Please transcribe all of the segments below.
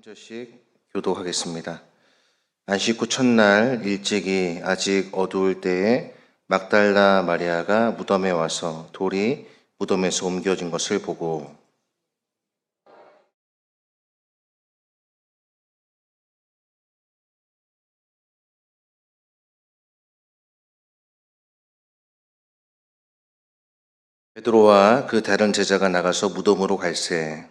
한 절씩 교독하겠습니다. 안식 후 첫날 일찍이 아직 어두울 때에 막달라 마리아가 무덤에 와서 돌이 무덤에서 옮겨진 것을 보고 베드로와 그 다른 제자가 나가서 무덤으로 갈새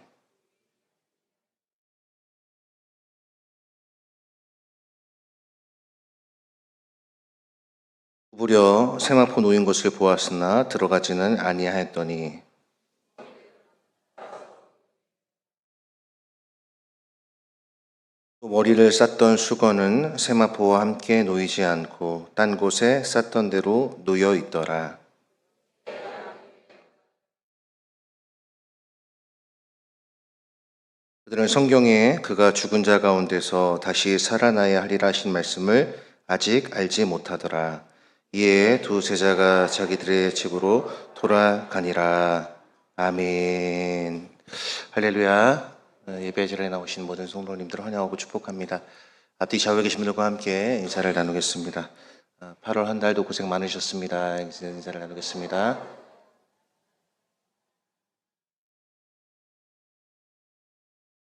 구부려 세마포 놓인 것을 보았으나 들어가지는 아니하였더니 머리를 쌌던 수건은 세마포와 함께 놓이지 않고 딴 곳에 쌌던 대로 놓여 있더라. 그들은 성경에 그가 죽은 자 가운데서 다시 살아나야 하리라 하신 말씀을 아직 알지 못하더라. 이에 두 제자가 자기들의 집으로 돌아가니라. 아멘. 할렐루야. 예배 자리에 나오신 모든 성도님들 환영하고 축복합니다. 앞뒤 좌우에 계신 분들과 함께 인사를 나누겠습니다. 8월 한 달도 고생 많으셨습니다. 인사를 나누겠습니다.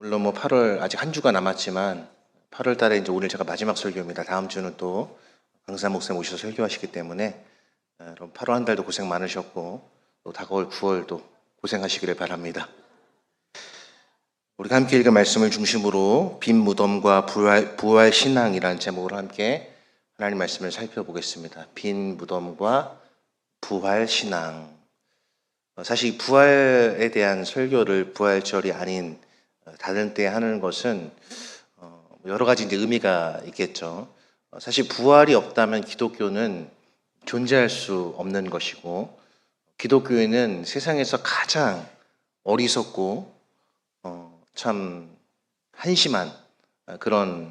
물론 8월 아직 한 주가 남았지만 8월 달에 이제 오늘 제가 마지막 설교입니다. 다음 주는 또 강사 목사님 오셔서 설교하시기 때문에 여러분 8월 한 달도 고생 많으셨고 또 다가올 9월도 고생하시기를 바랍니다. 우리가 함께 읽은 말씀을 중심으로 빈 무덤과 부활 신앙이라는 제목으로 함께 하나님 말씀을 살펴보겠습니다. 빈 무덤과 부활 신앙. 사실 부활에 대한 설교를 부활절이 아닌 다른 때 하는 것은 여러 가지 이제 의미가 있겠죠. 사실 부활이 없다면 기독교는 존재할 수 없는 것이고, 기독교에는 세상에서 가장 어리석고 참 한심한 그런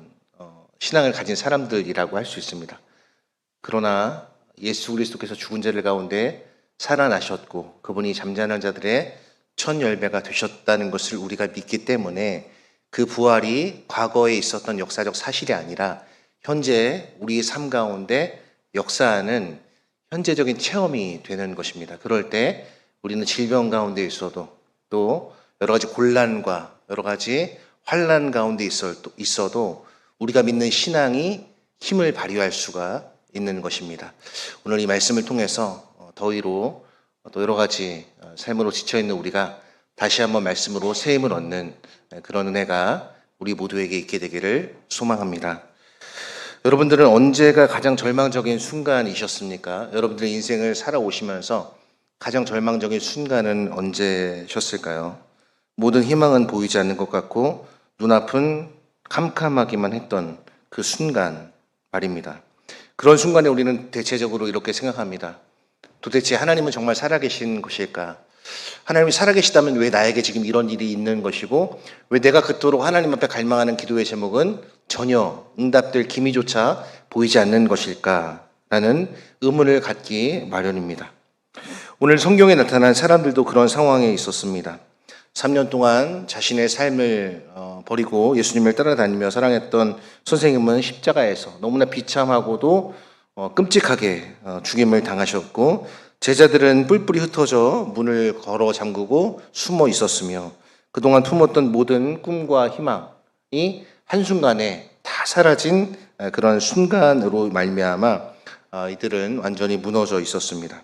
신앙을 가진 사람들이라고 할 수 있습니다. 그러나 예수 그리스도께서 죽은 자들 가운데 살아나셨고 그분이 잠자는 자들의 첫 열매가 되셨다는 것을 우리가 믿기 때문에 그 부활이 과거에 있었던 역사적 사실이 아니라 현재 우리의 삶 가운데 역사하는 현재적인 체험이 되는 것입니다. 그럴 때 우리는 질병 가운데 있어도 또 여러 가지 곤란과 여러 가지 환난 가운데 있어도 우리가 믿는 신앙이 힘을 발휘할 수가 있는 것입니다. 오늘 이 말씀을 통해서 더위로 또 여러 가지 삶으로 지쳐있는 우리가 다시 한번 말씀으로 새 힘을 얻는 그런 은혜가 우리 모두에게 있게 되기를 소망합니다. 여러분들은 언제가 가장 절망적인 순간이셨습니까? 여러분들의 인생을 살아오시면서 가장 절망적인 순간은 언제셨을까요? 모든 희망은 보이지 않는 것 같고 눈앞은 캄캄하기만 했던 그 순간 말입니다. 그런 순간에 우리는 대체적으로 이렇게 생각합니다. 도대체 하나님은 정말 살아계신 것일까? 하나님이 살아계시다면 왜 나에게 지금 이런 일이 있는 것이고 왜 내가 그토록 하나님 앞에 갈망하는 기도의 제목은 전혀 응답될 기미조차 보이지 않는 것일까? 라는 의문을 갖기 마련입니다. 오늘 성경에 나타난 사람들도 그런 상황에 있었습니다. 3년 동안 자신의 삶을 버리고 예수님을 따라다니며 사랑했던 선생님은 십자가에서 너무나 비참하고도 끔찍하게 죽임을 당하셨고 제자들은 뿔뿔이 흩어져 문을 걸어 잠그고 숨어 있었으며 그동안 품었던 모든 꿈과 희망이 한순간에 다 사라진 그런 순간으로 말미암아 이들은 완전히 무너져 있었습니다.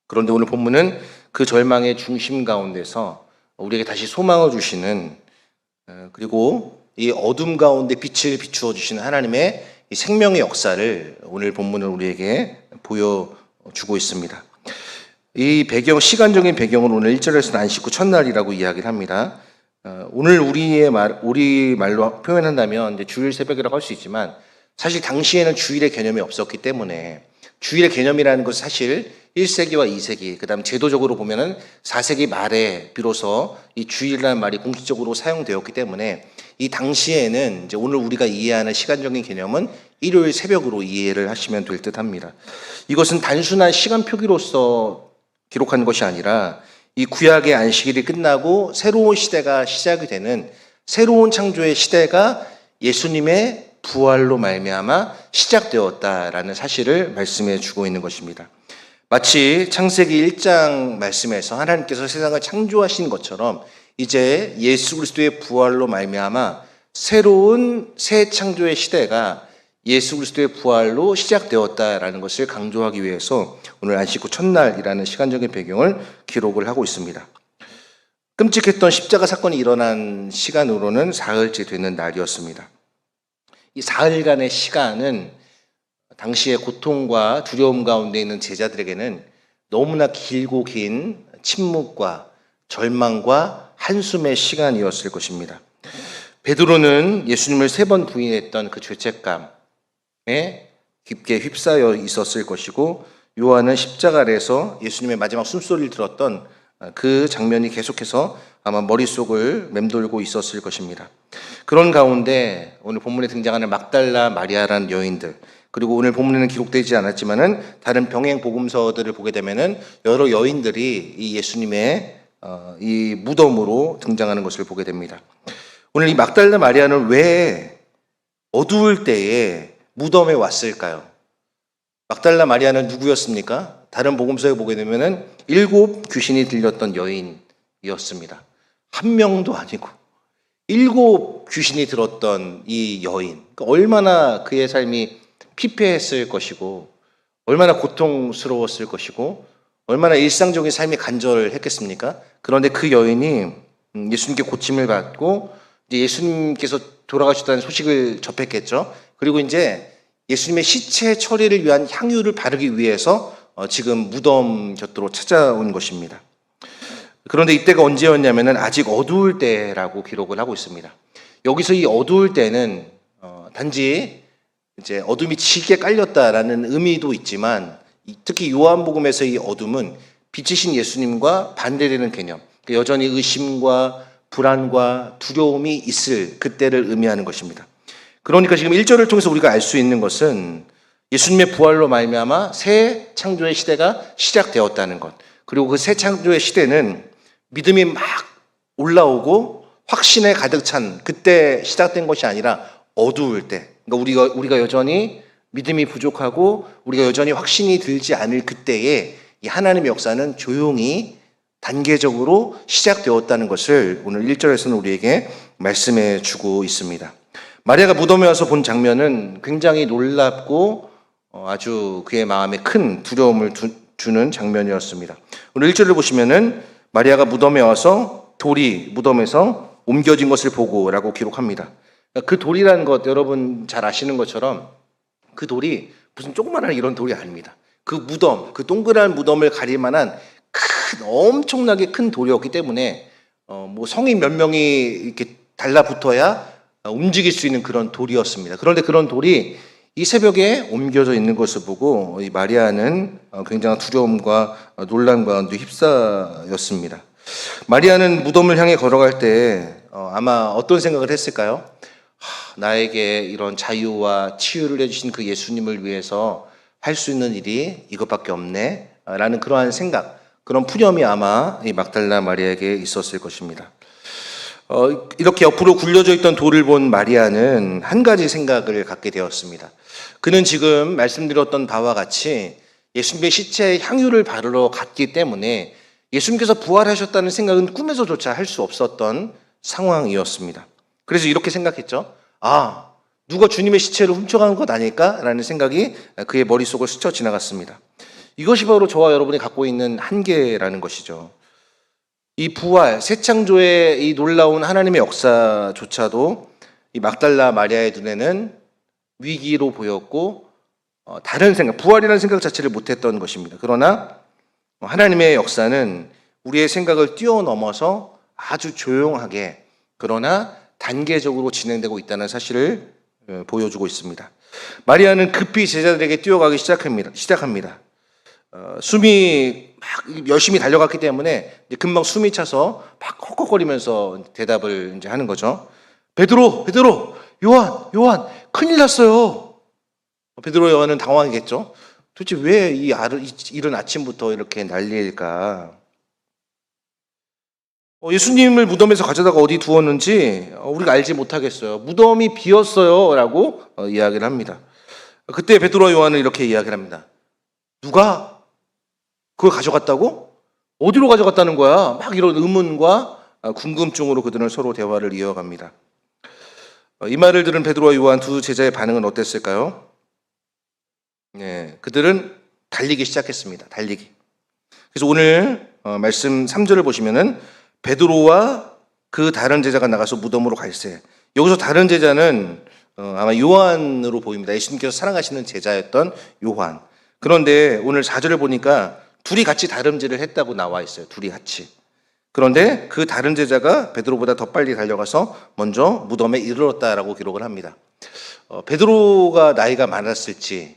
그런데 오늘 본문은 그 절망의 중심 가운데서 우리에게 다시 소망을 주시는 그리고 이 어둠 가운데 빛을 비추어 주시는 하나님의 이 생명의 역사를 오늘 본문은 우리에게 보여주고 있습니다. 이 배경, 시간적인 배경은 오늘 1절에서는 안식 후 첫날이라고 이야기를 합니다. 오늘 우리 말로 표현한다면 이제 주일 새벽이라고 할 수 있지만 사실 당시에는 주일의 개념이 없었기 때문에 주일의 개념이라는 것은 사실 1세기와 2세기, 그 다음 제도적으로 보면은 4세기 말에 비로소 이 주일이라는 말이 공식적으로 사용되었기 때문에 이 당시에는 이제 오늘 우리가 이해하는 시간적인 개념은 일요일 새벽으로 이해를 하시면 될 듯 합니다. 이것은 단순한 시간 표기로서 기록한 것이 아니라 이 구약의 안식일이 끝나고 새로운 시대가 시작이 되는 새로운 창조의 시대가 예수님의 부활로 말미암아 시작되었다라는 사실을 말씀해 주고 있는 것입니다. 마치 창세기 1장 말씀에서 하나님께서 세상을 창조하신 것처럼 이제 예수 그리스도의 부활로 말미암아 새로운 새 창조의 시대가 예수 그리스도의 부활로 시작되었다라는 것을 강조하기 위해서 오늘 안식 후 첫날이라는 시간적인 배경을 기록을 하고 있습니다. 끔찍했던 십자가 사건이 일어난 시간으로는 사흘째 되는 날이었습니다. 이 사흘간의 시간은 당시의 고통과 두려움 가운데 있는 제자들에게는 너무나 길고 긴 침묵과 절망과 한숨의 시간이었을 것입니다. 베드로는 예수님을 3번 부인했던 그 죄책감에 깊게 휩싸여 있었을 것이고, 요한은 십자가 아래에서 예수님의 마지막 숨소리를 들었던 그 장면이 계속해서 아마 머릿속을 맴돌고 있었을 것입니다. 그런 가운데 오늘 본문에 등장하는 막달라 마리아라는 여인들, 그리고 오늘 본문에는 기록되지 않았지만은 다른 병행 복음서들을 보게 되면은 여러 여인들이 이 예수님의 이 무덤으로 등장하는 것을 보게 됩니다. 오늘 이 막달라 마리아는 왜 어두울 때에 무덤에 왔을까요? 막달라 마리아는 누구였습니까? 다른 복음서에 보게 되면은 7 귀신이 들렸던 여인이었습니다. 한 명도 아니고 7 귀신이 들었던 이 여인, 그러니까 얼마나 그의 삶이 피폐했을 것이고, 얼마나 고통스러웠을 것이고, 얼마나 일상적인 삶이 간절했겠습니까? 그런데 그 여인이 예수님께 고침을 받고 이제 예수님께서 돌아가셨다는 소식을 접했겠죠. 그리고 이제 예수님의 시체 처리를 위한 향유를 바르기 위해서 지금 무덤 곁으로 찾아온 것입니다. 그런데 이때가 언제였냐면은 아직 어두울 때라고 기록을 하고 있습니다. 여기서 이 어두울 때는 단지 이제 어둠이 짙게 깔렸다라는 의미도 있지만, 특히 요한복음에서 이 어둠은 빛이신 예수님과 반대되는 개념, 여전히 의심과 불안과 두려움이 있을 그때를 의미하는 것입니다. 그러니까 지금 1절을 통해서 우리가 알 수 있는 것은 예수님의 부활로 말미암아 새 창조의 시대가 시작되었다는 것, 그리고 그 새 창조의 시대는 믿음이 막 올라오고 확신에 가득 찬 그때 시작된 것이 아니라 어두울 때, 그러니까 우리가 여전히 믿음이 부족하고 우리가 여전히 확신이 들지 않을 그때에 이 하나님의 역사는 조용히 단계적으로 시작되었다는 것을 오늘 1절에서는 우리에게 말씀해 주고 있습니다. 마리아가 무덤에 와서 본 장면은 굉장히 놀랍고 아주 그의 마음에 큰 두려움을 주는 장면이었습니다. 오늘 1절을 보시면은 마리아가 무덤에 와서 돌이 무덤에서 옮겨진 것을 보고 라고 기록합니다. 그 돌이라는 것, 여러분 잘 아시는 것처럼 그 돌이 무슨 조그마한 이런 돌이 아닙니다. 그 무덤, 그 동그란 무덤을 가릴 만한 엄청나게 큰 돌이었기 때문에 뭐 성인 몇 명이 이렇게 달라붙어야 움직일 수 있는 그런 돌이었습니다. 그런데 그런 돌이 이 새벽에 옮겨져 있는 것을 보고 이 마리아는 굉장한 두려움과 놀람 가운데 휩싸였습니다. 마리아는 무덤을 향해 걸어갈 때 아마 어떤 생각을 했을까요? 나에게 이런 자유와 치유를 해주신 그 예수님을 위해서 할 수 있는 일이 이것밖에 없네 라는 그러한 생각, 그런 푸념이 아마 이 막달라 마리아에게 있었을 것입니다. 이렇게 옆으로 굴려져 있던 돌을 본 마리아는 한 가지 생각을 갖게 되었습니다. 그는 지금 말씀드렸던 바와 같이 예수님의 시체에 향유를 바르러 갔기 때문에 예수님께서 부활하셨다는 생각은 꿈에서조차 할 수 없었던 상황이었습니다. 그래서 이렇게 생각했죠. 누가 주님의 시체를 훔쳐간 것 아닐까? 라는 생각이 그의 머릿속을 스쳐 지나갔습니다. 이것이 바로 저와 여러분이 갖고 있는 한계라는 것이죠. 이 부활, 새 창조의 이 놀라운 하나님의 역사조차도 이 막달라 마리아의 눈에는 위기로 보였고 다른 생각, 부활이라는 생각 자체를 못했던 것입니다. 그러나 하나님의 역사는 우리의 생각을 뛰어넘어서 아주 조용하게, 그러나 단계적으로 진행되고 있다는 사실을 보여주고 있습니다. 마리아는 급히 제자들에게 뛰어가기 시작합니다. 숨이 막 열심히 달려갔기 때문에 이제 금방 숨이 차서 막 헉헉거리면서 대답을 이제 하는 거죠. 베드로, 요한, 큰일 났어요. 베드로, 요한은 당황했겠죠. 도대체 왜 이른 아침부터 이렇게 난리일까? 예수님을 무덤에서 가져다가 어디 두었는지 우리가 알지 못하겠어요. 무덤이 비었어요 라고 이야기를 합니다. 그때 베드로와 요한은 이렇게 이야기를 합니다. 누가 그걸 가져갔다고? 어디로 가져갔다는 거야? 막 이런 의문과 궁금증으로 그들은 서로 대화를 이어갑니다. 이 말을 들은 베드로와 요한 두 제자의 반응은 어땠을까요? 네, 그들은 달리기 시작했습니다. 달리기. 그래서 오늘 말씀 3절을 보시면은 베드로와 그 다른 제자가 나가서 무덤으로 갈새. 여기서 다른 제자는 아마 요한으로 보입니다. 예수님께서 사랑하시는 제자였던 요한. 그런데 오늘 4절을 보니까 둘이 같이 다름질을 했다고 나와 있어요. 둘이 같이. 그런데 그 다른 제자가 베드로보다 더 빨리 달려가서 먼저 무덤에 이르렀다라고 기록을 합니다. 베드로가 나이가 많았을지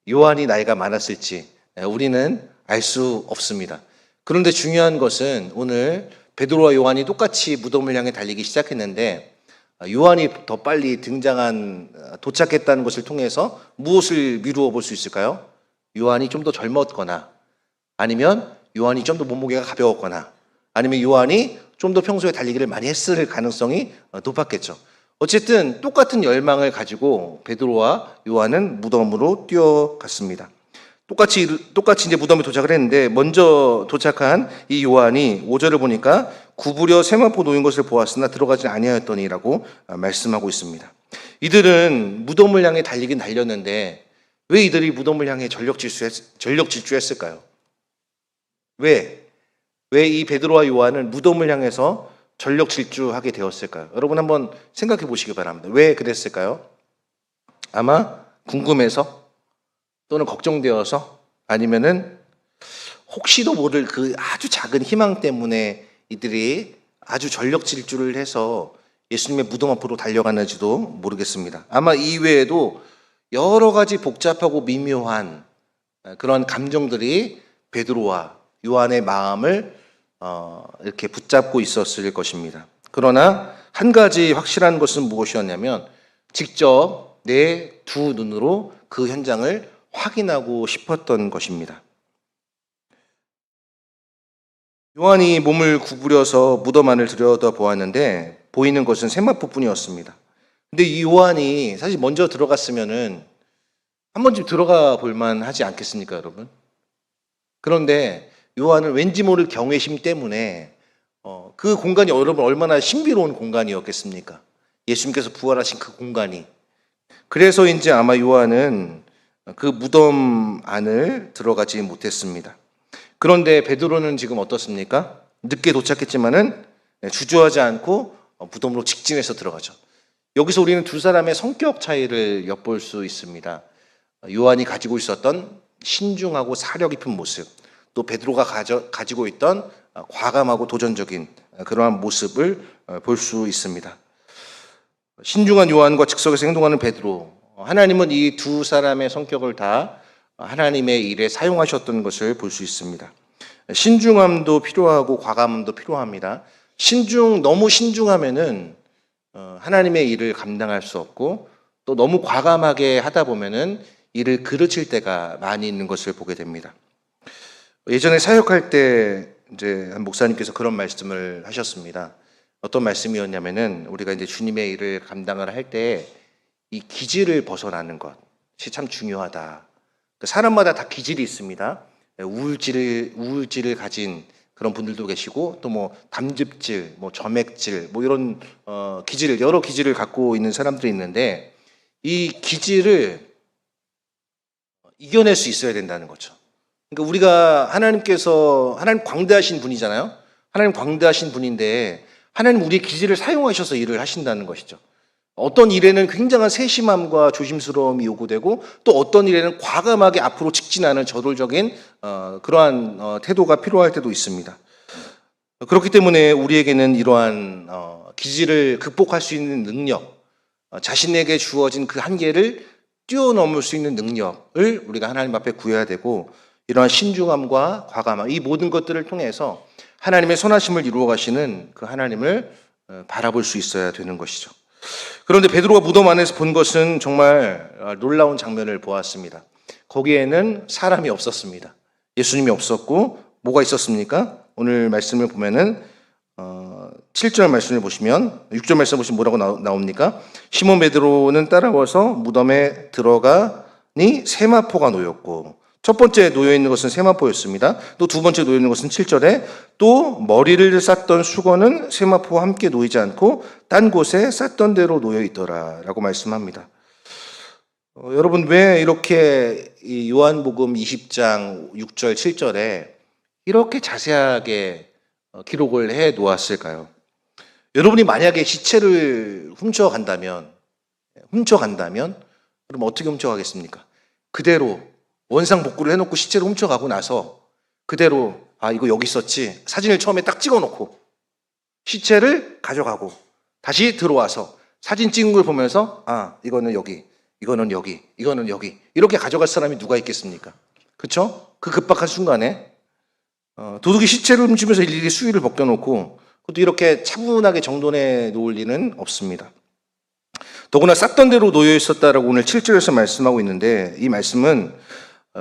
요한이 나이가 많았을지 우리는 알 수 없습니다. 그런데 중요한 것은 오늘 베드로와 요한이 똑같이 무덤을 향해 달리기 시작했는데 요한이 더 빨리 도착했다는 것을 통해서 무엇을 미루어 볼 수 있을까요? 요한이 좀 더 젊었거나 아니면 요한이 좀 더 몸무게가 가벼웠거나 아니면 요한이 좀 더 평소에 달리기를 많이 했을 가능성이 높았겠죠. 어쨌든 똑같은 열망을 가지고 베드로와 요한은 무덤으로 뛰어갔습니다. 똑같이 이제 무덤에 도착을 했는데 먼저 도착한 이 요한이 5절을 보니까 구부려 세마포 놓인 것을 보았으나 들어가지 아니하였더니라고 말씀하고 있습니다. 이들은 무덤을 향해 달리긴 달렸는데 왜 이들이 무덤을 향해 전력 질주했을까요? 왜 이 베드로와 요한은 무덤을 향해서 전력 질주하게 되었을까요? 여러분 한번 생각해 보시기 바랍니다. 왜 그랬을까요? 아마 궁금해서 또는 걱정되어서 아니면은 혹시도 모를 그 아주 작은 희망 때문에 이들이 아주 전력 질주를 해서 예수님의 무덤 앞으로 달려갔는지도 모르겠습니다. 아마 이외에도 여러 가지 복잡하고 미묘한 그런 감정들이 베드로와 요한의 마음을 이렇게 붙잡고 있었을 것입니다. 그러나 한 가지 확실한 것은 무엇이었냐면 직접 내 두 눈으로 그 현장을 확인하고 싶었던 것입니다. 요한이 몸을 구부려서 무덤 안을 들여다보았는데 보이는 것은 세마포뿐이었습니다. 근데 이 요한이 사실 먼저 들어갔으면은 한 번쯤 들어가 볼만 하지 않겠습니까, 여러분? 그런데 요한은 왠지 모를 경외심 때문에 그 공간이 여러분 얼마나 신비로운 공간이었겠습니까? 예수님께서 부활하신 그 공간이. 그래서인지 아마 요한은 그 무덤 안을 들어가지 못했습니다. 그런데 베드로는 지금 어떻습니까? 늦게 도착했지만은 주저하지 않고 무덤으로 직진해서 들어가죠. 여기서 우리는 두 사람의 성격 차이를 엿볼 수 있습니다. 요한이 가지고 있었던 신중하고 사려 깊은 모습, 또 베드로가 가지고 있던 과감하고 도전적인 그러한 모습을 볼 수 있습니다. 신중한 요한과 즉석에서 행동하는 베드로, 하나님은 이 두 사람의 성격을 다 하나님의 일에 사용하셨던 것을 볼 수 있습니다. 신중함도 필요하고 과감함도 필요합니다. 너무 신중하면은 하나님의 일을 감당할 수 없고 또 너무 과감하게 하다 보면은 일을 그르칠 때가 많이 있는 것을 보게 됩니다. 예전에 사역할 때 이제 한 목사님께서 그런 말씀을 하셨습니다. 어떤 말씀이었냐면은 우리가 이제 주님의 일을 감당을 할 때 이 기질을 벗어나는 것이 참 중요하다. 사람마다 다 기질이 있습니다. 우울질을 가진 그런 분들도 계시고 또 뭐 담즙질, 뭐 점액질, 뭐 이런 여러 기질을 갖고 있는 사람들이 있는데 이 기질을 이겨낼 수 있어야 된다는 거죠. 그러니까 우리가 하나님 광대하신 분이잖아요. 하나님 광대하신 분인데 하나님 우리의 기질을 사용하셔서 일을 하신다는 것이죠. 어떤 일에는 굉장한 세심함과 조심스러움이 요구되고 또 어떤 일에는 과감하게 앞으로 직진하는 저돌적인 그러한 태도가 필요할 때도 있습니다. 그렇기 때문에 우리에게는 이러한 기질을 극복할 수 있는 능력, 자신에게 주어진 그 한계를 뛰어넘을 수 있는 능력을 우리가 하나님 앞에 구해야 되고 이러한 신중함과 과감함, 이 모든 것들을 통해서 하나님의 선하심을 이루어 가시는 그 하나님을 바라볼 수 있어야 되는 것이죠. 그런데 베드로가 무덤 안에서 본 것은 정말 놀라운 장면을 보았습니다. 거기에는 사람이 없었습니다. 예수님이 없었고 뭐가 있었습니까? 오늘 말씀을 보면은 7절 말씀을 보시면 6절 말씀 보시면 뭐라고 나옵니까? 시몬 베드로는 따라와서 무덤에 들어가니 세마포가 놓였고, 첫 번째 놓여있는 것은 세마포였습니다. 또 두 번째 놓여있는 것은 7절에 또 머리를 쌌던 수건은 세마포와 함께 놓이지 않고 딴 곳에 쌌던 대로 놓여있더라 라고 말씀합니다. 여러분, 왜 이렇게 이 요한복음 20장 6절 7절에 이렇게 자세하게 기록을 해 놓았을까요? 여러분이 만약에 시체를 훔쳐간다면 그럼 어떻게 훔쳐가겠습니까? 그대로 원상복구를 해놓고 시체를 훔쳐가고 나서 그대로 이거 여기 있었지, 사진을 처음에 딱 찍어놓고 시체를 가져가고 다시 들어와서 사진 찍은 걸 보면서 이거는 여기, 이거는 여기, 이거는 여기, 이렇게 가져갈 사람이 누가 있겠습니까? 그렇죠? 그 급박한 순간에 도둑이 시체를 훔치면서 일일이 수의를 벗겨놓고 그것도 이렇게 차분하게 정돈해 놓을 리는 없습니다. 더구나 쌌던 대로 놓여 있었다라고 오늘 7절에서 말씀하고 있는데, 이 말씀은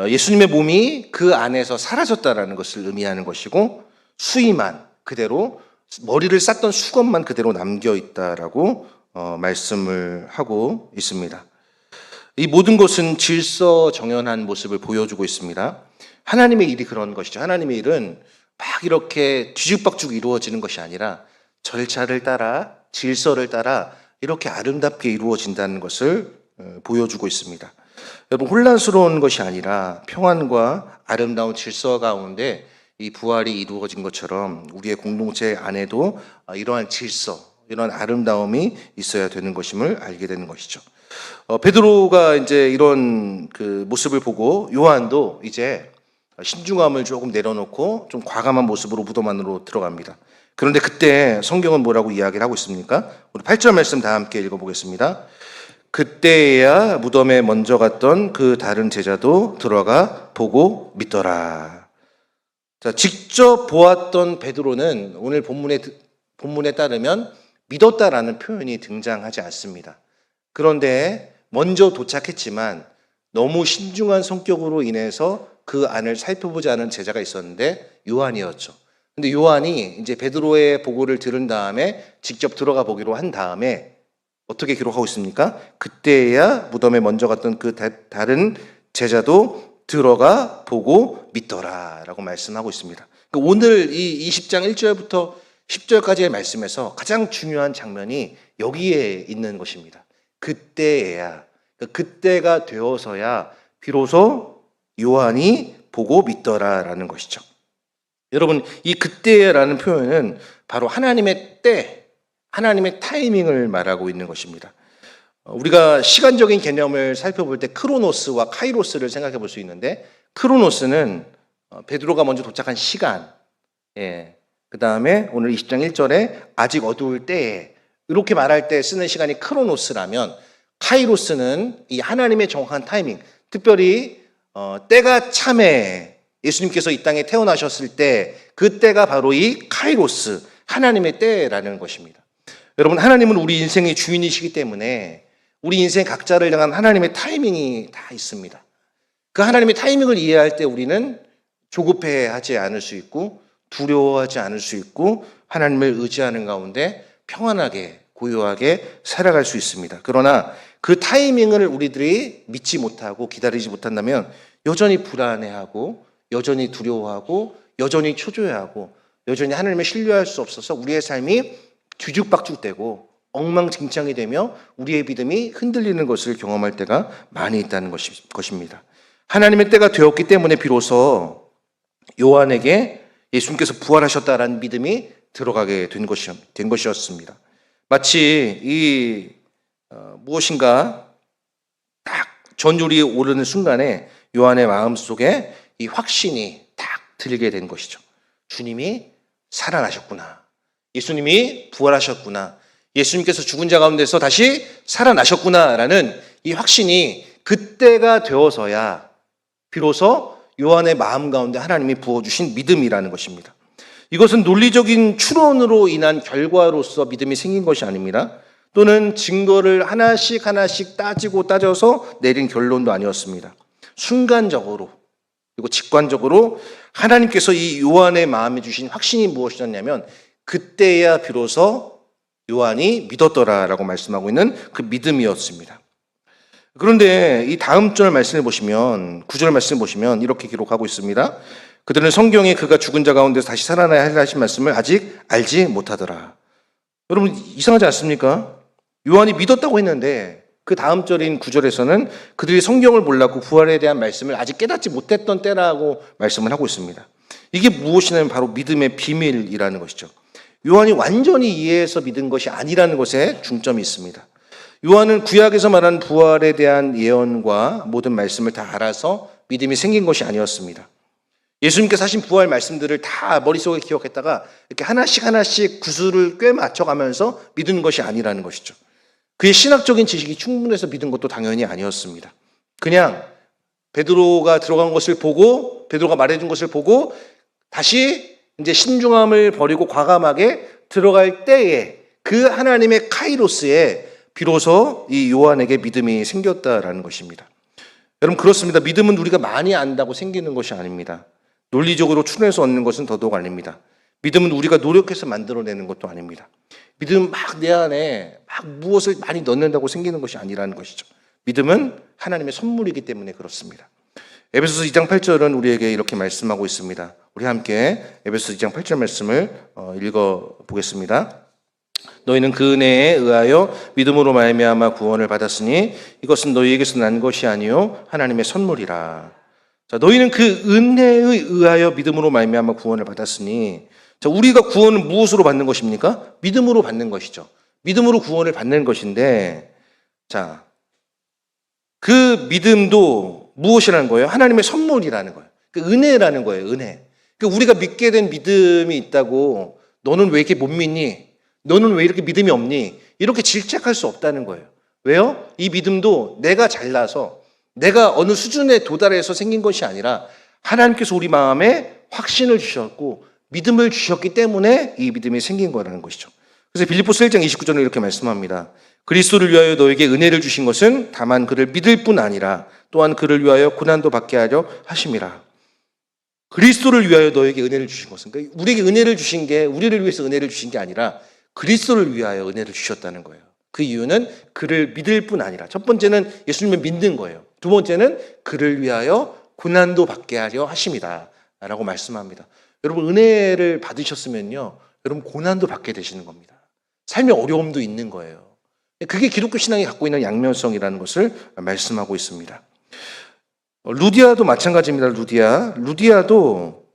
예수님의 몸이 그 안에서 사라졌다라는 것을 의미하는 것이고, 수의만 그대로, 머리를 쌌던 수건만 그대로 남겨 있다라고 말씀을 하고 있습니다. 이 모든 것은 질서정연한 모습을 보여주고 있습니다. 하나님의 일이 그런 것이죠. 하나님의 일은 막 이렇게 뒤죽박죽 이루어지는 것이 아니라 절차를 따라, 질서를 따라 이렇게 아름답게 이루어진다는 것을 보여주고 있습니다. 여러분, 혼란스러운 것이 아니라 평안과 아름다운 질서 가운데 이 부활이 이루어진 것처럼 우리의 공동체 안에도 이러한 질서, 이런 아름다움이 있어야 되는 것임을 알게 되는 것이죠. 베드로가 이제 이런 그 모습을 보고 요한도 이제 신중함을 조금 내려놓고 좀 과감한 모습으로 무덤 안으로 들어갑니다. 그런데 그때 성경은 뭐라고 이야기를 하고 있습니까? 우리 8절 말씀 다 함께 읽어보겠습니다. 그때야 무덤에 먼저 갔던 그 다른 제자도 들어가 보고 믿더라. 자, 직접 보았던 베드로는 오늘 본문에 따르면 믿었다라는 표현이 등장하지 않습니다. 그런데 먼저 도착했지만 너무 신중한 성격으로 인해서 그 안을 살펴보지 않은 제자가 있었는데 요한이었죠. 근데 요한이 이제 베드로의 보고를 들은 다음에 직접 들어가 보기로 한 다음에 어떻게 기록하고 있습니까? 그때야 무덤에 먼저 갔던 그 다른 제자도 들어가 보고 믿더라 라고 말씀하고 있습니다. 그러니까 오늘 이 20장 1절부터 10절까지의 말씀에서 가장 중요한 장면이 여기에 있는 것입니다. 그때야, 그때가 되어서야 비로소 요한이 보고 믿더라라는 것이죠. 여러분, 이 그때라는 표현은 바로 하나님의 때, 하나님의 타이밍을 말하고 있는 것입니다. 우리가 시간적인 개념을 살펴볼 때 크로노스와 카이로스를 생각해 볼 수 있는데, 크로노스는 베드로가 먼저 도착한 시간, 그 다음에 오늘 20장 1절에 아직 어두울 때에, 이렇게 말할 때 쓰는 시간이 크로노스라면, 카이로스는 이 하나님의 정확한 타이밍, 특별히 때가 참에 예수님께서 이 땅에 태어나셨을 때 그 때가 바로 이 카이로스, 하나님의 때라는 것입니다. 여러분, 하나님은 우리 인생의 주인이시기 때문에 우리 인생 각자를 향한 하나님의 타이밍이 다 있습니다. 그 하나님의 타이밍을 이해할 때 우리는 조급해하지 않을 수 있고 두려워하지 않을 수 있고 하나님을 의지하는 가운데 평안하게 고요하게 살아갈 수 있습니다. 그러나 그 타이밍을 우리들이 믿지 못하고 기다리지 못한다면 여전히 불안해하고 여전히 두려워하고 여전히 초조해하고 여전히 하나님을 신뢰할 수 없어서 우리의 삶이 뒤죽박죽되고 엉망진창이 되며 우리의 믿음이 흔들리는 것을 경험할 때가 많이 있다는 것입니다. 하나님의 때가 되었기 때문에 비로소 요한에게 예수님께서 부활하셨다라는 믿음이 들어가게 된 것이었습니다. 마치 무엇인가 딱 전율이 오르는 순간에 요한의 마음속에 이 확신이 딱 들게 된 것이죠. 주님이 살아나셨구나. 예수님이 부활하셨구나. 예수님께서 죽은 자 가운데서 다시 살아나셨구나라는 이 확신이 그때가 되어서야 비로소 요한의 마음 가운데 하나님이 부어주신 믿음이라는 것입니다. 이것은 논리적인 추론으로 인한 결과로서 믿음이 생긴 것이 아닙니다. 또는 증거를 하나씩 따져서 내린 결론도 아니었습니다. 순간적으로 그리고 직관적으로 하나님께서 이 요한의 마음에 주신 확신이 무엇이었냐면 그때야 비로소 요한이 믿었더라라고 말씀하고 있는 그 믿음이었습니다. 그런데 이 다음 절 말씀을 보시면 9절 말씀을 보시면 이렇게 기록하고 있습니다. 그들은 성경에 그가 죽은 자 가운데서 다시 살아나야 할 하신 말씀을 아직 알지 못하더라. 여러분 이상하지 않습니까? 요한이 믿었다고 했는데 그 다음 절인 9절에서는 그들이 성경을 몰랐고 부활에 대한 말씀을 아직 깨닫지 못했던 때라고 말씀을 하고 있습니다. 이게 무엇이냐면 바로 믿음의 비밀이라는 것이죠. 요한이 완전히 이해해서 믿은 것이 아니라는 것에 중점이 있습니다. 요한은 구약에서 말한 부활에 대한 예언과 모든 말씀을 다 알아서 믿음이 생긴 것이 아니었습니다. 예수님께서 하신 부활 말씀들을 다 머릿속에 기억했다가 이렇게 하나씩 구슬을 꿰 맞춰가면서 믿은 것이 아니라는 것이죠. 그의 신학적인 지식이 충분해서 믿은 것도 당연히 아니었습니다. 그냥 베드로가 들어간 것을 보고 베드로가 말해준 것을 보고 다시 이제 신중함을 버리고 과감하게 들어갈 때에 그 하나님의 카이로스에 비로소 이 요한에게 믿음이 생겼다라는 것입니다. 여러분 그렇습니다. 믿음은 우리가 많이 안다고 생기는 것이 아닙니다. 논리적으로 추론해서 얻는 것은 더더욱 아닙니다. 믿음은 우리가 노력해서 만들어내는 것도 아닙니다. 믿음은 막 내 안에 막 무엇을 많이 넣는다고 생기는 것이 아니라는 것이죠. 믿음은 하나님의 선물이기 때문에 그렇습니다. 에베소서 2장 8절은 우리에게 이렇게 말씀하고 있습니다. 우리 함께 에베소서 2장 8절 말씀을 읽어보겠습니다. 너희는 그 은혜에 의하여 믿음으로 말미암아 구원을 받았으니 이것은 너희에게서 난 것이 아니요 하나님의 선물이라. 자, 너희는 그 은혜에 의하여 믿음으로 말미암아 구원을 받았으니, 자, 우리가 구원을 무엇으로 받는 것입니까? 믿음으로 받는 것이죠. 믿음으로 구원을 받는 것인데, 자, 그 믿음도 무엇이라는 거예요? 하나님의 선물이라는 거예요. 그 은혜라는 거예요. 은혜. 그 우리가 믿게 된 믿음이 있다고 너는 왜 이렇게 못 믿니? 너는 왜 이렇게 믿음이 없니? 이렇게 질책할 수 없다는 거예요. 왜요? 이 믿음도 내가 잘나서 내가 어느 수준에 도달해서 생긴 것이 아니라 하나님께서 우리 마음에 확신을 주셨고 믿음을 주셨기 때문에 이 믿음이 생긴 거라는 것이죠. 그래서 빌립보서 1장 29절에 이렇게 말씀합니다. 그리스도를 위하여 너에게 은혜를 주신 것은 다만 그를 믿을 뿐 아니라 또한 그를 위하여 고난도 받게 하려 하심이라. 그리스도를 위하여 너에게 은혜를 주신 것은, 그러니까 우리에게 은혜를 주신 게 우리를 위해서 은혜를 주신 게 아니라 그리스도를 위하여 은혜를 주셨다는 거예요. 그 이유는 그를 믿을 뿐 아니라, 첫 번째는 예수님을 믿는 거예요. 두 번째는 그를 위하여 고난도 받게 하려 하심이다 라고 말씀합니다. 여러분 은혜를 받으셨으면요, 여러분 고난도 받게 되시는 겁니다. 삶의 어려움도 있는 거예요. 그게 기독교 신앙이 갖고 있는 양면성이라는 것을 말씀하고 있습니다. 루디아도 마찬가지입니다. 루디아도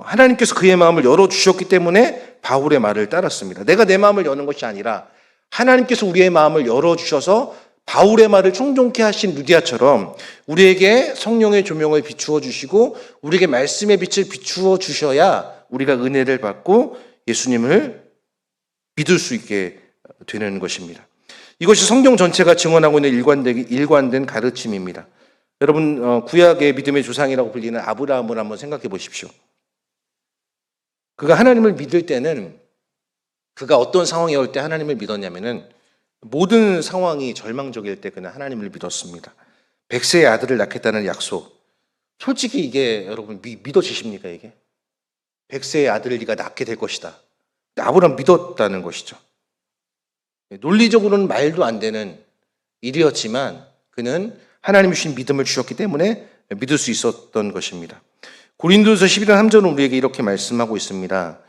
하나님께서 그의 마음을 열어주셨기 때문에 바울의 말을 따랐습니다. 내가 내 마음을 여는 것이 아니라 하나님께서 우리의 마음을 열어주셔서 바울의 말을 청종케 하신 루디아처럼 우리에게 성령의 조명을 비추어 주시고 우리에게 말씀의 빛을 비추어 주셔야 우리가 은혜를 받고 예수님을 믿을 수 있게 되는 것입니다. 이것이 성경 전체가 증언하고 있는 일관된 가르침입니다. 여러분 구약의 믿음의 조상이라고 불리는 아브라함을 한번 생각해 보십시오. 그가 하나님을 믿을 때는 그가 어떤 상황이 올 때 하나님을 믿었냐면은 모든 상황이 절망적일 때 그는 하나님을 믿었습니다. 100세의 아들을 낳겠다는 약속. 솔직히 이게 여러분 믿어지십니까 이게? 100세의 아들을 네가 낳게 될 것이다. 아브라함 믿었다는 것이죠. 논리적으로는 말도 안 되는 일이었지만 그는 하나님이 주신 믿음을 주셨기 때문에 믿을 수 있었던 것입니다. 고린도서 11장 3절은 우리에게 이렇게 말씀하고 있습니다.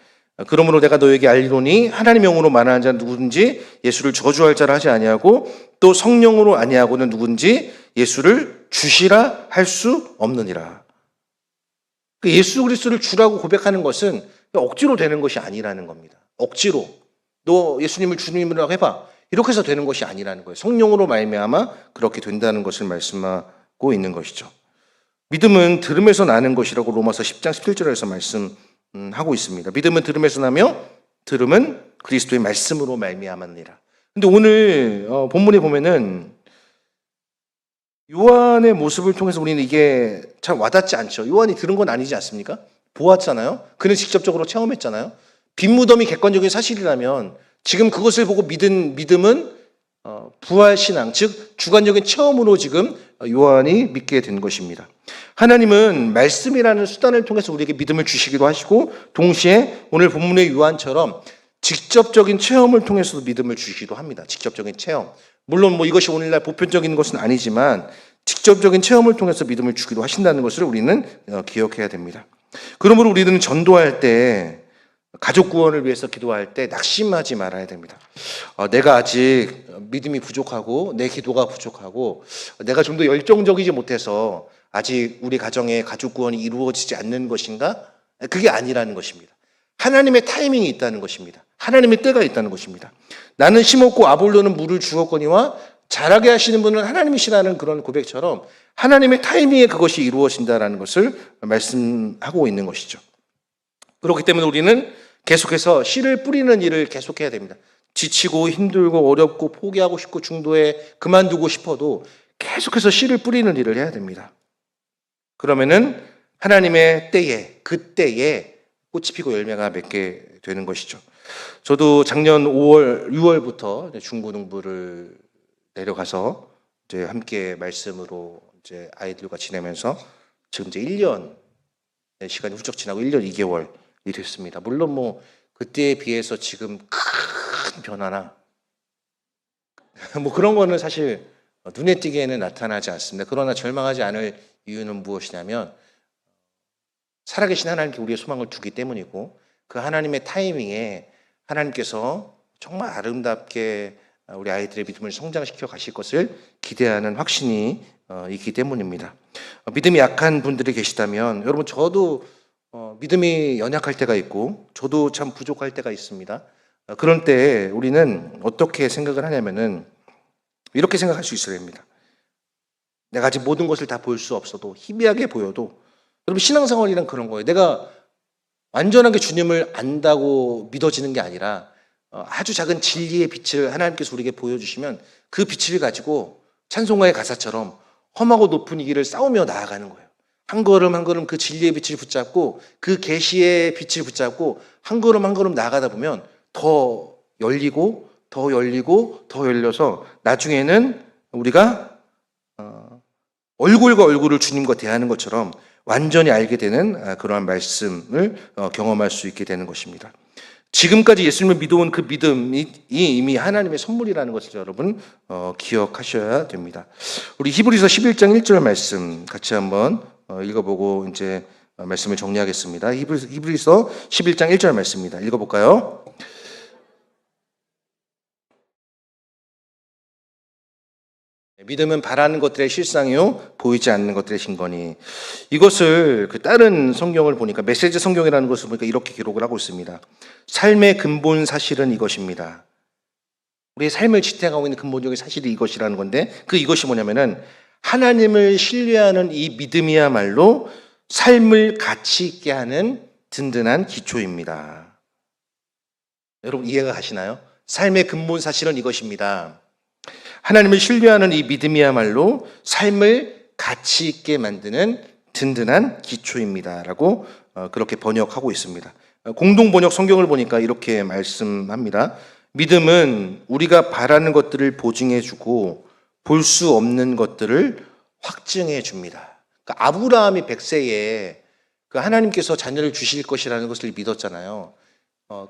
그러므로 내가 너에게 알리노니 하나님의 영으로 말하는 자는 누구든지 예수를 저주할 자라 하지 아니하고 또 성령으로 아니하고는 누구든지 예수를 주시라 할 수 없느니라. 예수 그리스도를 주라고 고백하는 것은 억지로 되는 것이 아니라는 겁니다. 억지로 너 예수님을 주님이라고 해봐 이렇게 해서 되는 것이 아니라는 거예요. 성령으로 말미암아 그렇게 된다는 것을 말씀하고 있는 것이죠. 믿음은 들음에서 나는 것이라고 로마서 10장 17절에서 말씀하고 있습니다. 믿음은 들음에서 나며 들음은 그리스도의 말씀으로 말미암았느니라. 근데 오늘 본문에 보면은 요한의 모습을 통해서 우리는 이게 참 와닿지 않죠. 요한이 들은 건 아니지 않습니까? 보았잖아요. 그는 직접적으로 체험했잖아요. 빈 무덤이 객관적인 사실이라면 지금 그것을 보고 믿은 믿음은 부활신앙, 즉 주관적인 체험으로 지금 요한이 믿게 된 것입니다. 하나님은 말씀이라는 수단을 통해서 우리에게 믿음을 주시기도 하시고 동시에 오늘 본문의 요한처럼 직접적인 체험을 통해서도 믿음을 주시기도 합니다. 직접적인 체험. 물론 이것이 오늘날 보편적인 것은 아니지만 직접적인 체험을 통해서 믿음을 주기도 하신다는 것을 우리는 기억해야 됩니다. 그러므로 우리는 전도할 때 가족 구원을 위해서 기도할 때 낙심하지 말아야 됩니다. 내가 아직 믿음이 부족하고 내 기도가 부족하고 내가 좀 더 열정적이지 못해서 아직 우리 가정의 가족 구원이 이루어지지 않는 것인가? 그게 아니라는 것입니다. 하나님의 타이밍이 있다는 것입니다. 하나님의 때가 있다는 것입니다. 나는 심었고 아볼로는 물을 주었거니와 자라게 하시는 분은 하나님이시라는 그런 고백처럼 하나님의 타이밍에 그것이 이루어진다는 것을 말씀하고 있는 것이죠. 그렇기 때문에 우리는 계속해서 씨를 뿌리는 일을 계속해야 됩니다. 지치고 힘들고 어렵고 포기하고 싶고 중도에 그만두고 싶어도 계속해서 씨를 뿌리는 일을 해야 됩니다. 그러면은 하나님의 때에, 그때에 꽃이 피고 열매가 맺게 되는 것이죠. 저도 작년 5월, 6월부터 중고등부를 내려가서 이제 함께 말씀으로 이제 아이들과 지내면서 지금 이제 1년 시간이 훌쩍 지나고 1년 2개월이 됐습니다. 물론 그때에 비해서 지금 큰 변화나 그런 거는 사실 눈에 띄게는 나타나지 않습니다. 그러나 절망하지 않을 이유는 무엇이냐면 살아계신 하나님께 우리의 소망을 두기 때문이고 그 하나님의 타이밍에 하나님께서 정말 아름답게 우리 아이들의 믿음을 성장시켜 가실 것을 기대하는 확신이 있기 때문입니다. 믿음이 약한 분들이 계시다면 여러분 저도 믿음이 연약할 때가 있고 저도 참 부족할 때가 있습니다. 그런 때 우리는 어떻게 생각을 하냐면은 이렇게 생각할 수 있어야 됩니다. 내가 아직 모든 것을 다 볼 수 없어도 희미하게 보여도 여러분 신앙생활이란 그런 거예요. 내가 완전하게 주님을 안다고 믿어지는 게 아니라 아주 작은 진리의 빛을 하나님께서 우리에게 보여주시면 그 빛을 가지고 찬송가의 가사처럼 험하고 높은 이 길을 싸우며 나아가는 거예요. 한 걸음 한 걸음 그 진리의 빛을 붙잡고 그 계시의 빛을 붙잡고 한 걸음 한 걸음 나아가다 보면 더 열리고 더 열리고 더 열려서 나중에는 우리가 얼굴과 얼굴을 주님과 대하는 것처럼 완전히 알게 되는 그러한 말씀을 경험할 수 있게 되는 것입니다. 지금까지 예수님을 믿어온 그 믿음이 이미 하나님의 선물이라는 것을 여러분 기억하셔야 됩니다. 우리 히브리서 11장 1절 말씀 같이 한번 읽어보고 이제 말씀을 정리하겠습니다. 히브리서 11장 1절 말씀입니다. 읽어볼까요? 믿음은 바라는 것들의 실상이요 보이지 않는 것들의 증거니. 이것을 다른 성경을 보니까 메시지 성경이라는 것을 보니까 이렇게 기록을 하고 있습니다. 삶의 근본 사실은 이것입니다. 우리의 삶을 지탱하고 있는 근본적인 사실이 이것이라는 건데 이것이 뭐냐면은 하나님을 신뢰하는 이 믿음이야말로 삶을 가치 있게 하는 든든한 기초입니다. 여러분 이해가 가시나요? 삶의 근본 사실은 이것입니다. 하나님을 신뢰하는 이 믿음이야말로 삶을 가치 있게 만드는 든든한 기초입니다라고 그렇게 번역하고 있습니다. 공동 번역 성경을 보니까 이렇게 말씀합니다. 믿음은 우리가 바라는 것들을 보증해주고 볼 수 없는 것들을 확증해줍니다. 그러니까 아브라함이 100세에 하나님께서 자녀를 주실 것이라는 것을 믿었잖아요.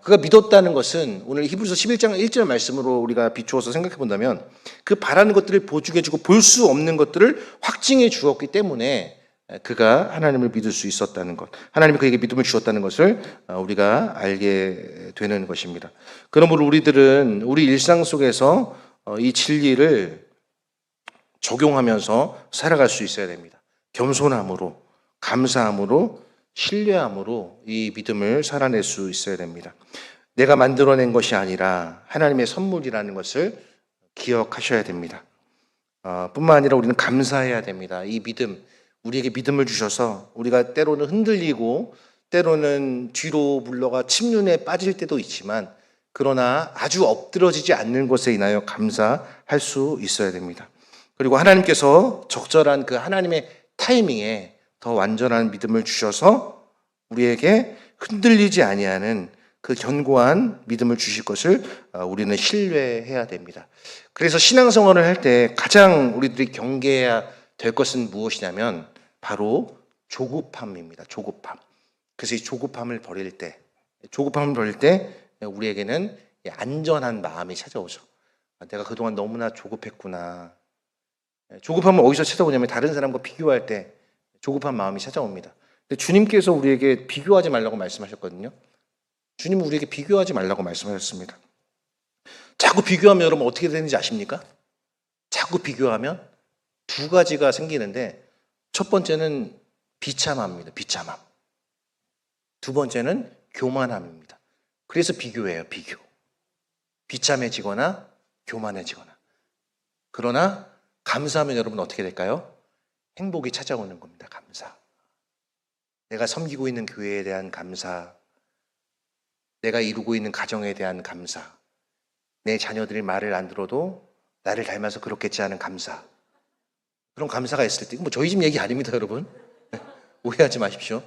그가 믿었다는 것은 오늘 히브리서 11장 1절 말씀으로 우리가 비추어서 생각해 본다면 그 바라는 것들을 보증해주고 볼 수 없는 것들을 확증해 주었기 때문에 그가 하나님을 믿을 수 있었다는 것, 하나님이 그에게 믿음을 주었다는 것을 우리가 알게 되는 것입니다. 그러므로 우리들은 우리 일상 속에서 이 진리를 적용하면서 살아갈 수 있어야 됩니다. 겸손함으로, 감사함으로, 신뢰함으로 이 믿음을 살아낼 수 있어야 됩니다. 내가 만들어낸 것이 아니라 하나님의 선물이라는 것을 기억하셔야 됩니다. 뿐만 아니라 우리는 감사해야 됩니다. 이 믿음, 우리에게 믿음을 주셔서 우리가 때로는 흔들리고 때로는 뒤로 물러가 침륜에 빠질 때도 있지만 그러나 아주 엎드러지지 않는 것에 인하여 감사할 수 있어야 됩니다. 그리고 하나님께서 적절한 그 하나님의 타이밍에 더 완전한 믿음을 주셔서 우리에게 흔들리지 아니하는 그 견고한 믿음을 주실 것을 우리는 신뢰해야 됩니다. 그래서 신앙생활을 할 때 가장 우리들이 경계해야 될 것은 무엇이냐면 바로 조급함입니다. 조급함. 그래서 이 조급함을 버릴 때 우리에게는 안전한 마음이 찾아오죠. 내가 그동안 너무나 조급했구나. 조급함은 어디서 찾아오냐면 다른 사람과 비교할 때 조급한 마음이 찾아옵니다. 근데 주님께서 우리에게 비교하지 말라고 말씀하셨거든요. 주님은 우리에게 비교하지 말라고 말씀하셨습니다. 자꾸 비교하면 여러분 어떻게 되는지 아십니까? 자꾸 비교하면 두 가지가 생기는데 첫 번째는 비참함입니다. 비참함. 두 번째는 교만함입니다. 그래서 비교해요. 비교. 비참해지거나 교만해지거나. 그러나 감사하면 여러분 어떻게 될까요? 행복이 찾아오는 겁니다. 감사. 내가 섬기고 있는 교회에 대한 감사, 내가 이루고 있는 가정에 대한 감사, 내 자녀들이 말을 안 들어도 나를 닮아서 그렇겠지 하는 감사. 그런 감사가 있을 때, 저희 집 얘기 아닙니다, 여러분. 오해하지 마십시오.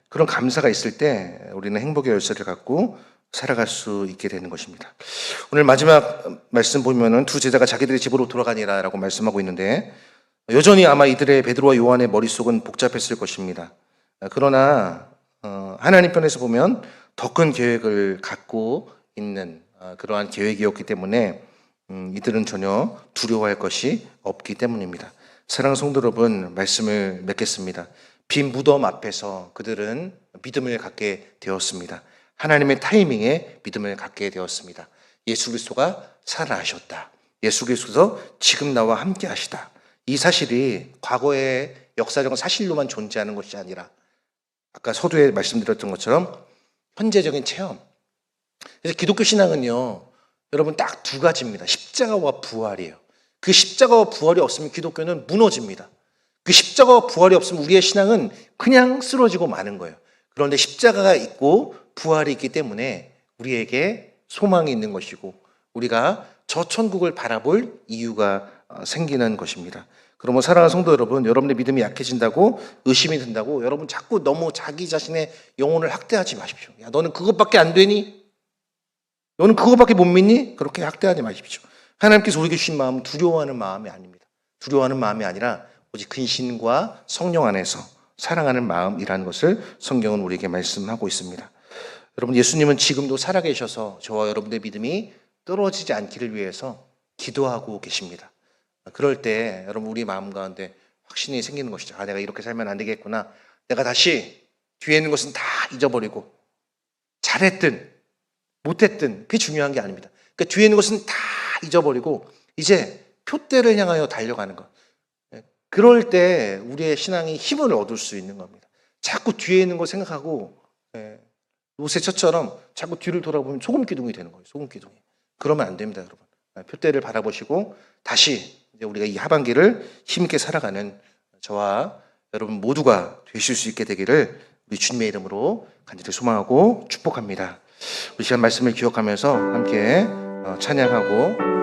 그런 감사가 있을 때 우리는 행복의 열쇠를 갖고 살아갈 수 있게 되는 것입니다. 오늘 마지막 말씀 보면은 두 제자가 자기들의 집으로 돌아가니라라고 말씀하고 있는데 여전히 아마 이들의 베드로와 요한의 머릿속은 복잡했을 것입니다. 그러나 하나님 편에서 보면 더 큰 계획을 갖고 있는 그러한 계획이었기 때문에 이들은 전혀 두려워할 것이 없기 때문입니다. 사랑하는 성도 여러분, 말씀을 맺겠습니다. 빈 무덤 앞에서 그들은 믿음을 갖게 되었습니다. 하나님의 타이밍에 믿음을 갖게 되었습니다. 예수 그리스도가 살아나셨다. 예수 그리스도서 지금 나와 함께 하시다. 이 사실이 과거의 역사적 사실로만 존재하는 것이 아니라 아까 서두에 말씀드렸던 것처럼 현재적인 체험. 그래서 기독교 신앙은요, 여러분 딱 두 가지입니다. 십자가와 부활이에요. 그 십자가와 부활이 없으면 기독교는 무너집니다. 그 십자가와 부활이 없으면 우리의 신앙은 그냥 쓰러지고 마는 거예요. 그런데 십자가가 있고 부활이 있기 때문에 우리에게 소망이 있는 것이고 우리가 저 천국을 바라볼 이유가 생기는 것입니다. 그러면 사랑하는 성도 여러분, 여러분의 믿음이 약해진다고 의심이 든다고 여러분 자꾸 너무 자기 자신의 영혼을 학대하지 마십시오. 야, 너는 그것밖에 안 되니? 너는 그것밖에 못 믿니? 그렇게 학대하지 마십시오. 하나님께서 우리에게 주신 마음은 두려워하는 마음이 아닙니다. 두려워하는 마음이 아니라 오직 근신과 성령 안에서 사랑하는 마음이라는 것을 성경은 우리에게 말씀하고 있습니다. 여러분, 예수님은 지금도 살아계셔서 저와 여러분의 믿음이 떨어지지 않기를 위해서 기도하고 계십니다. 그럴 때 여러분 우리 마음 가운데 확신이 생기는 것이죠. 아, 내가 이렇게 살면 안 되겠구나. 내가 다시 뒤에 있는 것은 다 잊어버리고 잘했든 못했든 그게 중요한 게 아닙니다. 그러니까 뒤에 있는 것은 다 잊어버리고 이제 표대를 향하여 달려가는 것. 그럴 때 우리의 신앙이 힘을 얻을 수 있는 겁니다. 자꾸 뒤에 있는 거 생각하고 요새처럼 자꾸 뒤를 돌아보면 소금 기둥이 되는 거예요. 소금 기둥이. 그러면 안 됩니다, 여러분. 표대를 바라보시고 다시 이제 우리가 이 하반기를 힘있게 살아가는 저와 여러분 모두가 되실 수 있게 되기를 우리 주님의 이름으로 간절히 소망하고 축복합니다. 우리 시간 말씀을 기억하면서 함께 찬양하고